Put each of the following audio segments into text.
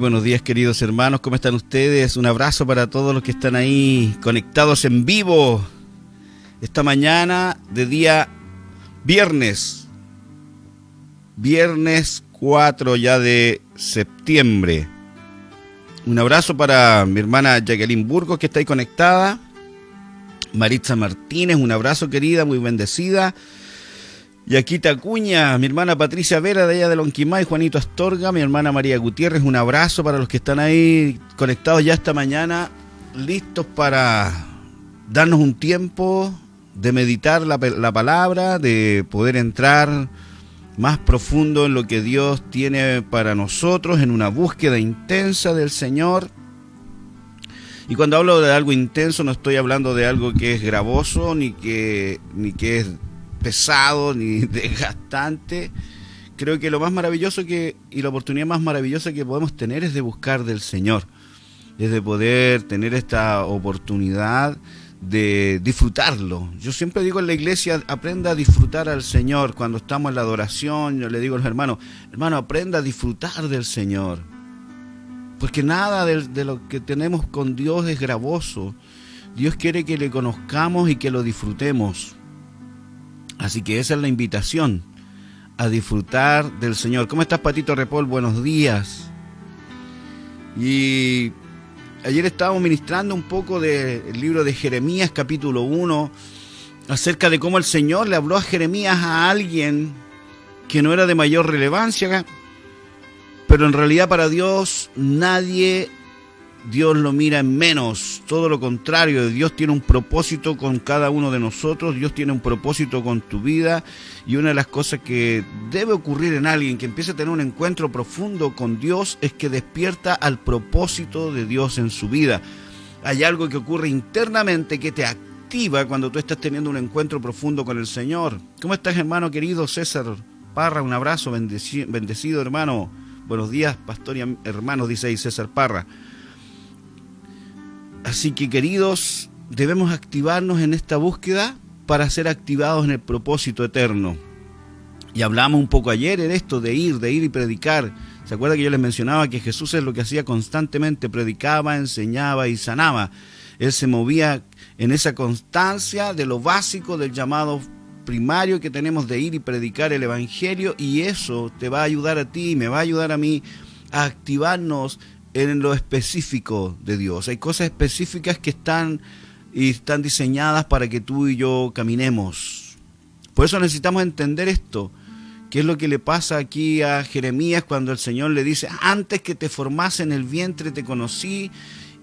buenos días, queridos hermanos, ¿cómo están ustedes? Un abrazo para todos los que están ahí conectados en vivo esta mañana de día viernes 4 ya de septiembre. Un abrazo para mi hermana Jacqueline Burgos, que está ahí conectada. Maritza Martínez, un abrazo, querida, muy bendecida. Yaquita Acuña, mi hermana Patricia Vera de allá de Lonquimay, Juanito Astorga, mi hermana María Gutiérrez, un abrazo para los que están ahí conectados ya esta mañana, listos para darnos un tiempo de meditar la palabra, de poder entrar más profundo en lo que Dios tiene para nosotros, en una búsqueda intensa del Señor. Y cuando hablo de algo intenso no estoy hablando de algo que es gravoso, ni que es pesado ni desgastante. Creo que lo más maravilloso y la oportunidad más maravillosa que podemos tener es de buscar del Señor, es de poder tener esta oportunidad de disfrutarlo. Yo siempre digo en la iglesia, aprenda a disfrutar al Señor. Cuando estamos en la adoración, yo le digo a los hermano, aprenda a disfrutar del Señor, porque nada de lo que tenemos con Dios es gravoso. Dios quiere que le conozcamos y que lo disfrutemos. Así que esa es la invitación, a disfrutar del Señor. ¿Cómo estás, Patito Repol? Buenos días. Y ayer estábamos ministrando un poco del libro de Jeremías, capítulo 1, acerca de cómo el Señor le habló a Jeremías a alguien que no era de mayor relevancia, pero en realidad para Dios Dios lo mira en menos, todo lo contrario. Dios tiene un propósito con cada uno de nosotros, Dios tiene un propósito con tu vida, y una de las cosas que debe ocurrir en alguien que empiece a tener un encuentro profundo con Dios es que despierta al propósito de Dios en su vida. Hay algo que ocurre internamente que te activa cuando tú estás teniendo un encuentro profundo con el Señor. ¿Cómo estás, hermano querido César Parra? Un abrazo, bendecido hermano. Buenos días, pastor y hermanos, dice ahí César Parra. Así que, queridos, debemos activarnos en esta búsqueda para ser activados en el propósito eterno. Y hablamos un poco ayer en esto de ir y predicar. ¿Se acuerda que yo les mencionaba que Jesús es lo que hacía constantemente? Predicaba, enseñaba y sanaba. Él se movía en esa constancia de lo básico, del llamado primario que tenemos de ir y predicar el Evangelio, y eso te va a ayudar a ti y me va a ayudar a mí a activarnos en lo específico de Dios. Hay cosas específicas que están diseñadas para que tú y yo caminemos. Por eso necesitamos entender esto. ¿Qué es lo que le pasa aquí a Jeremías cuando el Señor le dice: antes que te formase en el vientre te conocí,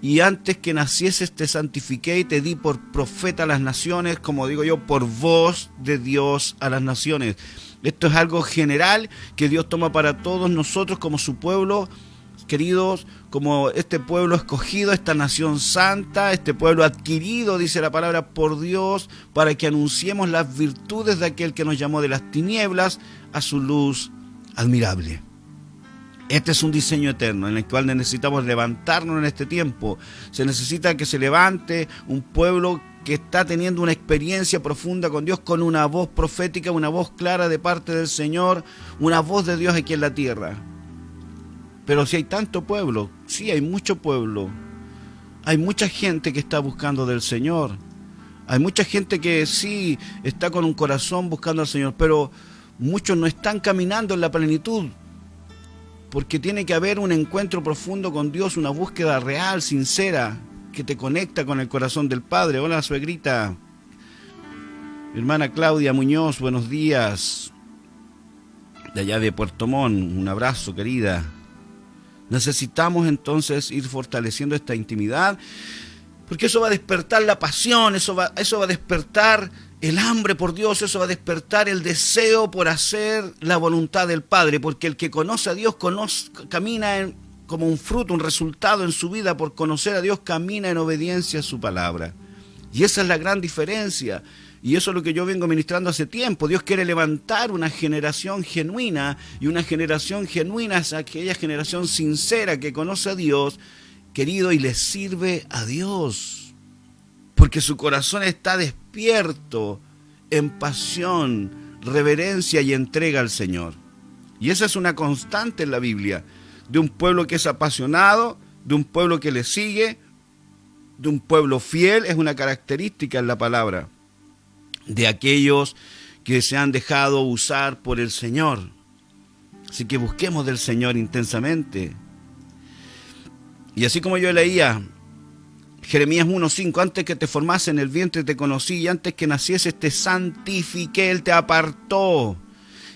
y antes que nacieses te santifiqué y te di por profeta a las naciones, como digo yo, por voz de Dios a las naciones? Esto es algo general que Dios toma para todos nosotros como su pueblo, queridos, como este pueblo escogido, esta nación santa, este pueblo adquirido, dice la palabra, por Dios, para que anunciemos las virtudes de aquel que nos llamó de las tinieblas a su luz admirable. Este es un diseño eterno en el cual necesitamos levantarnos en este tiempo. Se necesita que se levante un pueblo que está teniendo una experiencia profunda con Dios, con una voz profética, una voz clara de parte del Señor, una voz de Dios aquí en la tierra. Pero si hay tanto pueblo, sí hay mucho pueblo, hay mucha gente que está buscando del Señor, hay mucha gente que sí está con un corazón buscando al Señor, pero muchos no están caminando en la plenitud, porque tiene que haber un encuentro profundo con Dios, una búsqueda real, sincera, que te conecta con el corazón del Padre. Hola, suegrita. Mi hermana Claudia Muñoz, buenos días. De allá de Puerto Montt, un abrazo, querida. Necesitamos entonces ir fortaleciendo esta intimidad, porque eso va a despertar la pasión, eso va a despertar el hambre por Dios, eso va a despertar el deseo por hacer la voluntad del Padre, porque el que conoce a Dios camina como un fruto, un resultado en su vida. Por conocer a Dios camina en obediencia a su palabra. Y esa es la gran diferencia. Y eso es lo que yo vengo ministrando hace tiempo. Dios quiere levantar una generación genuina, y una generación genuina es aquella generación sincera que conoce a Dios, querido, y le sirve a Dios, porque su corazón está despierto en pasión, reverencia y entrega al Señor. Y esa es una constante en la Biblia. de un pueblo que es apasionado, de un pueblo que le sigue, de un pueblo fiel, es una característica en la palabra, de aquellos que se han dejado usar por el Señor. Así que busquemos del Señor intensamente. Y así como yo leía Jeremías 1:5, antes que te formase en el vientre te conocí, y antes que nacieses te santifiqué, Él te apartó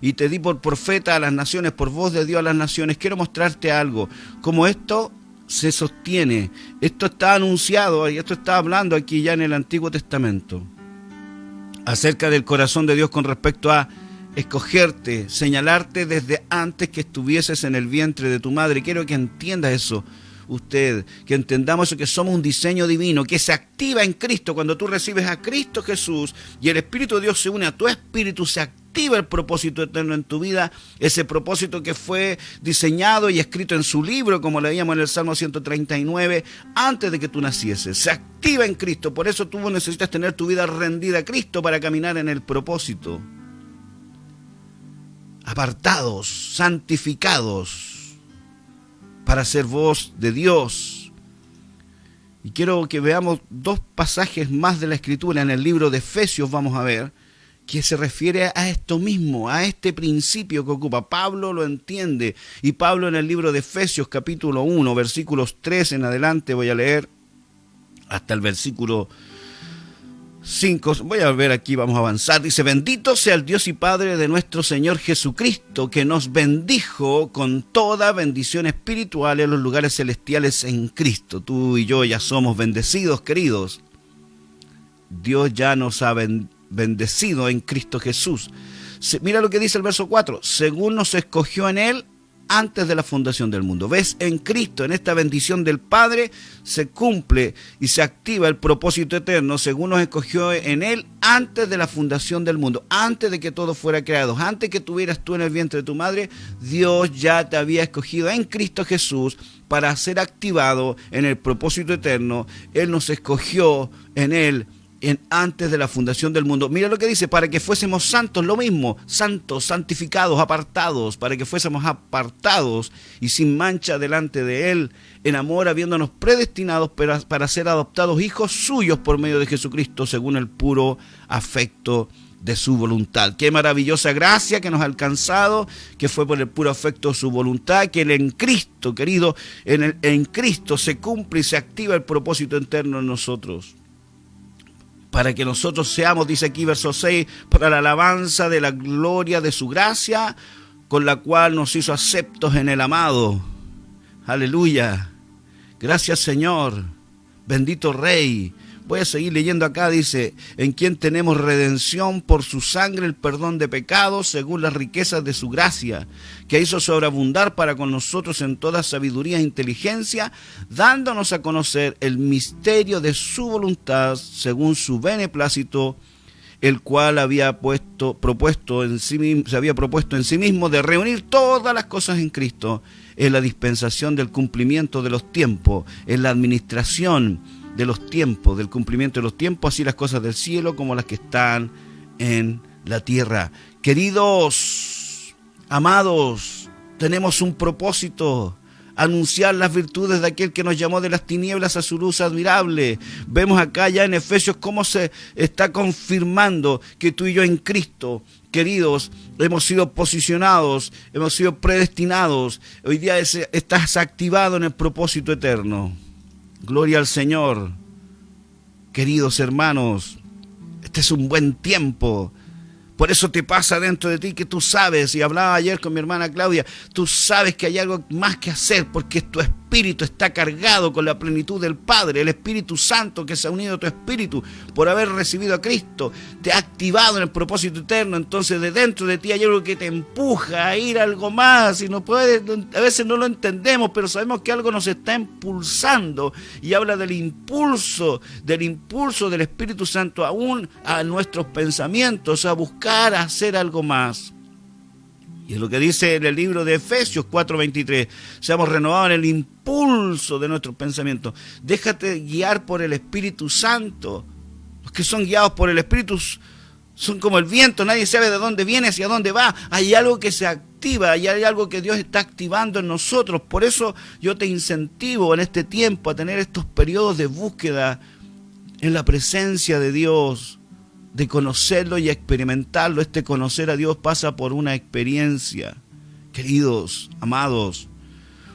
y te di por profeta a las naciones, por voz de Dios a las naciones. Quiero mostrarte algo, como esto se sostiene, esto está anunciado y esto está hablando aquí ya en el Antiguo Testamento, acerca del corazón de Dios con respecto a escogerte, señalarte desde antes que estuvieses en el vientre de tu madre. Quiero que entienda eso usted, que entendamos eso, que somos un diseño divino, que se activa en Cristo. Cuando tú recibes a Cristo Jesús y el Espíritu de Dios se une a tu espíritu, se activa el propósito eterno en tu vida, ese propósito que fue diseñado y escrito en su libro, como leíamos en el Salmo 139, antes de que tú nacieses. Se activa en Cristo, por eso tú necesitas tener tu vida rendida a Cristo para caminar en el propósito. Apartados, santificados, para ser voz de Dios. Y quiero que veamos dos pasajes más de la Escritura. En el libro de Efesios vamos a ver que se refiere a esto mismo, a este principio que ocupa. Pablo lo entiende, y Pablo en el libro de Efesios capítulo 1, versículos 3 en adelante, voy a leer hasta el versículo 5, voy a ver aquí, vamos a avanzar. Dice: bendito sea el Dios y Padre de nuestro Señor Jesucristo, que nos bendijo con toda bendición espiritual en los lugares celestiales en Cristo. Tú y yo ya somos bendecidos, queridos. Dios ya nos ha bendecido en Cristo Jesús. Mira lo que dice el verso 4, según nos escogió en Él antes de la fundación del mundo. ¿Ves? En Cristo, en esta bendición del Padre, se cumple y se activa el propósito eterno, según nos escogió en Él antes de la fundación del mundo, antes de que todo fuera creado, antes que tuvieras tú en el vientre de tu madre. Dios ya te había escogido en Cristo Jesús para ser activado en el propósito eterno. Él nos escogió en Él antes de la fundación del mundo. Mira lo que dice: para que fuésemos santos, lo mismo, santos, santificados, apartados, para que fuésemos apartados y sin mancha delante de Él, en amor, habiéndonos predestinados para ser adoptados hijos suyos por medio de Jesucristo, según el puro afecto de su voluntad. Qué maravillosa gracia que nos ha alcanzado, que fue por el puro afecto de su voluntad, que en Cristo, querido, en Cristo se cumple y se activa el propósito eterno en nosotros, para que nosotros seamos, dice aquí verso 6, para la alabanza de la gloria de su gracia, con la cual nos hizo aceptos en el amado. Aleluya. Gracias, Señor. Bendito Rey. Voy a seguir leyendo acá, dice: en quien tenemos redención por su sangre, el perdón de pecados, según las riquezas de su gracia, que hizo sobreabundar para con nosotros en toda sabiduría e inteligencia, dándonos a conocer el misterio de su voluntad, según su beneplácito, el cual se había propuesto en sí mismo de reunir todas las cosas en Cristo, en la dispensación del cumplimiento de los tiempos, en la administración de los tiempos, del cumplimiento de los tiempos, así las cosas del cielo como las que están en la tierra. Queridos, amados, tenemos un propósito: anunciar las virtudes de aquel que nos llamó de las tinieblas a su luz admirable. Vemos acá ya en Efesios cómo se está confirmando que tú y yo en Cristo, queridos, hemos sido posicionados, hemos sido predestinados. Hoy día estás activado en el propósito eterno. Gloria al Señor. Queridos hermanos, este es un buen tiempo. Por eso te pasa dentro de ti que tú sabes, y hablaba ayer con mi hermana Claudia, tú sabes que hay algo más que hacer, porque tu espíritu está cargado con la plenitud del Padre. El Espíritu Santo que se ha unido a tu espíritu por haber recibido a Cristo te ha activado en el propósito eterno. Entonces de dentro de ti hay algo que te empuja a ir a algo más, y no puedes, a veces no lo entendemos, pero sabemos que algo nos está impulsando, y habla del impulso del Espíritu Santo aún a nuestros pensamientos, a buscar hacer algo más. Y es lo que dice en el libro de Efesios 4:23. Seamos renovados en el impulso de nuestros pensamientos. Déjate guiar por el Espíritu Santo. Los que son guiados por el Espíritu son como el viento. Nadie sabe de dónde viene, hacia dónde va. Hay algo que se activa activa y hay algo que Dios está activando en nosotros. Por eso yo te incentivo en este tiempo a tener estos periodos de búsqueda en la presencia de Dios, de conocerlo y experimentarlo. Este conocer a Dios pasa por una experiencia. Queridos, amados,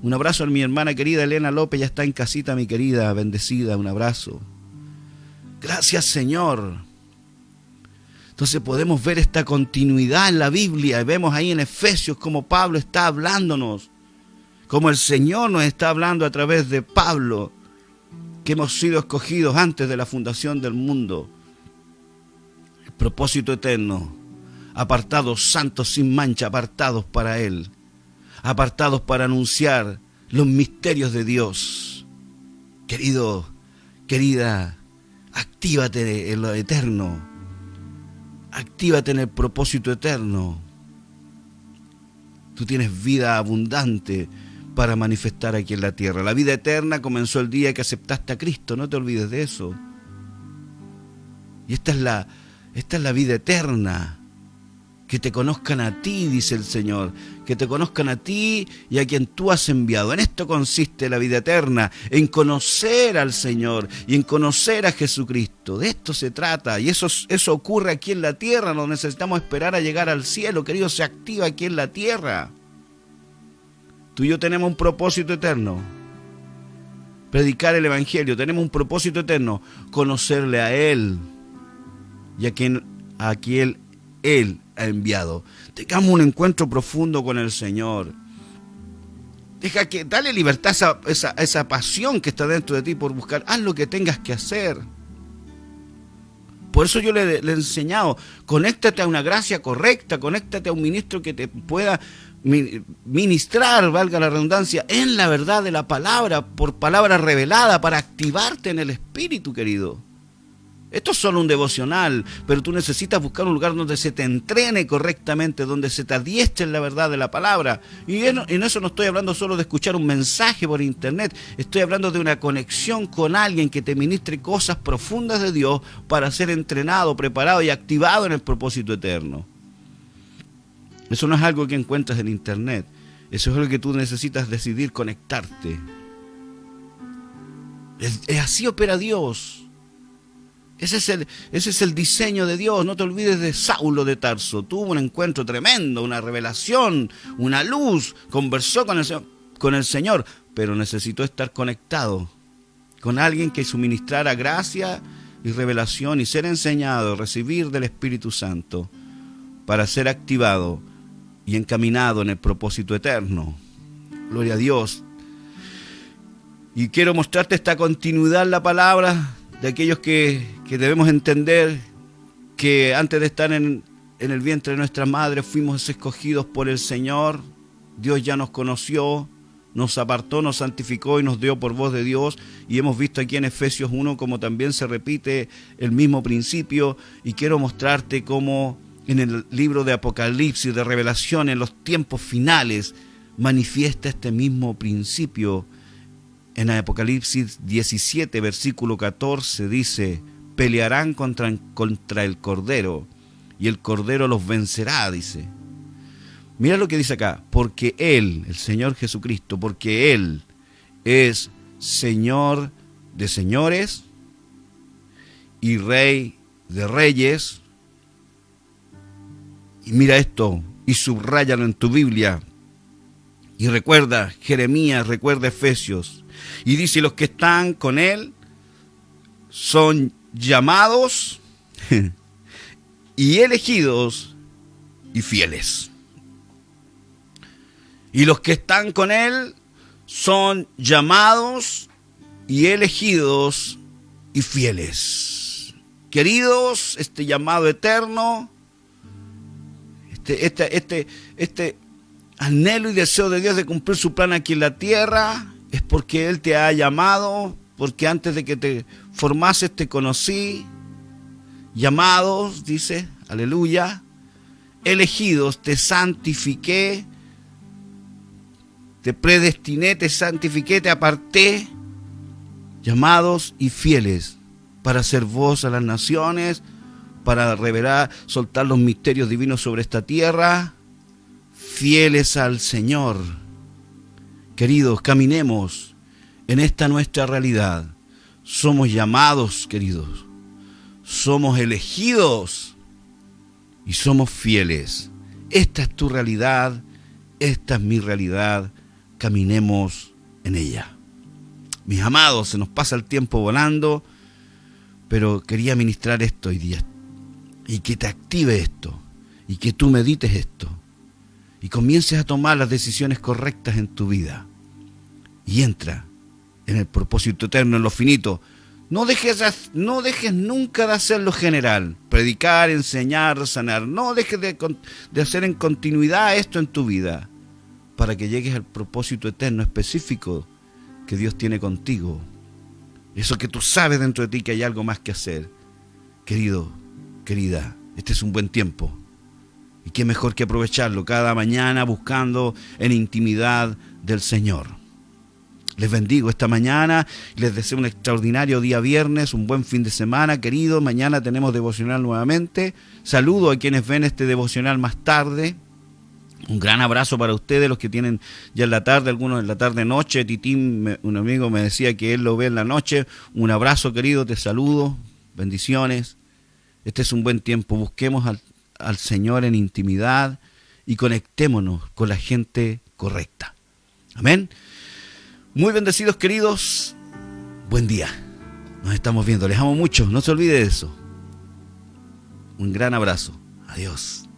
un abrazo a mi hermana querida Elena López, ya está en casita, mi querida, bendecida, un abrazo. Gracias, Señor. Entonces podemos ver esta continuidad en la Biblia y vemos ahí en Efesios cómo Pablo está hablándonos, cómo el Señor nos está hablando a través de Pablo, que hemos sido escogidos antes de la fundación del mundo. El propósito eterno, apartados, santos, sin mancha, apartados para Él, apartados para anunciar los misterios de Dios. Querido, querida, actívate en lo eterno. Actívate en el propósito eterno. Tú tienes vida abundante para manifestar aquí en la tierra. La vida eterna comenzó el día que aceptaste a Cristo, no te olvides de eso. Y esta es la vida eterna. Que te conozcan a ti, dice el Señor, que te conozcan a ti y a quien tú has enviado. En esto consiste la vida eterna, en conocer al Señor y en conocer a Jesucristo. De esto se trata y eso ocurre aquí en la tierra. No necesitamos esperar a llegar al cielo, querido, se activa aquí en la tierra. Tú y yo tenemos un propósito eterno, predicar el Evangelio. Tenemos un propósito eterno, conocerle a Él y a quien Él ha enviado. Tengamos un encuentro profundo con el Señor. Dale libertad a esa pasión que está dentro de ti por buscar. Haz lo que tengas que hacer. Por eso yo le he enseñado, conéctate a una gracia correcta, conéctate a un ministro que te pueda ministrar, valga la redundancia, en la verdad de la palabra, por palabra revelada, para activarte en el Espíritu, querido. Esto es solo un devocional, pero tú necesitas buscar un lugar donde se te entrene correctamente, donde se te adiestre en la verdad de la palabra. Y en eso no estoy hablando solo de escuchar un mensaje por internet, estoy hablando de una conexión con alguien que te ministre cosas profundas de Dios para ser entrenado, preparado y activado en el propósito eterno. Eso no es algo que encuentras en internet, eso es algo que tú necesitas decidir conectarte. Es así opera Dios. Ese es el diseño de Dios. No te olvides de Saulo de Tarso. Tuvo un encuentro tremendo, una revelación, una luz. Conversó con el Señor, pero necesitó estar conectado con alguien que suministrara gracia y revelación y ser enseñado, recibir del Espíritu Santo para ser activado y encaminado en el propósito eterno. Gloria a Dios. Y quiero mostrarte esta continuidad en la palabra de aquellos que debemos entender que antes de estar en el vientre de nuestra madre fuimos escogidos por el Señor. Dios ya nos conoció, nos apartó, nos santificó y nos dio por voz de Dios. Y hemos visto aquí en Efesios 1 como también se repite el mismo principio. Y quiero mostrarte cómo en el libro de Apocalipsis, de Revelación, en los tiempos finales, manifiesta este mismo principio. En Apocalipsis 17, versículo 14, dice: pelearán contra el Cordero, y el Cordero los vencerá, dice. Mira lo que dice acá: porque Él, el Señor Jesucristo, porque Él es Señor de señores y Rey de reyes. Y mira esto, y subráyalo en tu Biblia. Y recuerda Jeremías, recuerda Efesios. Y dice: los que están con Él son llamados y elegidos y fieles. Y los que están con Él son llamados y elegidos y fieles. Queridos, este llamado eterno, este anhelo y deseo de Dios de cumplir su plan aquí en la tierra, es porque Él te ha llamado, porque antes de que te formases te conocí. Llamados, dice, aleluya, elegidos, te santifiqué, te predestiné, te santifiqué, te aparté, llamados y fieles, para hacer voz a las naciones, para revelar, soltar los misterios divinos sobre esta tierra. fieles al Señor. Queridos, caminemos en esta nuestra realidad. Somos llamados, queridos. Somos elegidos y somos fieles. Esta es tu realidad, esta es mi realidad. Caminemos en ella. Mis amados, se nos pasa el tiempo volando, pero quería ministrar esto hoy día y que te active esto y que tú medites esto y comiences a tomar las decisiones correctas en tu vida y entra en el propósito eterno, en lo finito. No dejes nunca de hacer lo general, predicar, enseñar, sanar. No dejes de hacer en continuidad esto en tu vida para que llegues al propósito eterno específico que Dios tiene contigo. Eso que tú sabes dentro de ti que hay algo más que hacer. Querido, querida, este es un buen tiempo. Y qué mejor que aprovecharlo cada mañana buscando en intimidad del Señor. Les bendigo esta mañana, les deseo un extraordinario día viernes, un buen fin de semana, querido. Mañana tenemos devocional nuevamente. Saludo a quienes ven este devocional más tarde. Un gran abrazo para ustedes, los que tienen ya en la tarde, algunos en la tarde-noche. Titín, un amigo, me decía que él lo ve en la noche. Un abrazo, querido, te saludo. Bendiciones. Este es un buen tiempo. Busquemos al Señor en intimidad y conectémonos con la gente correcta. Amén. Muy bendecidos, queridos. Buen día. Nos estamos viendo. Les amo mucho. No se olvide de eso. Un gran abrazo. Adiós.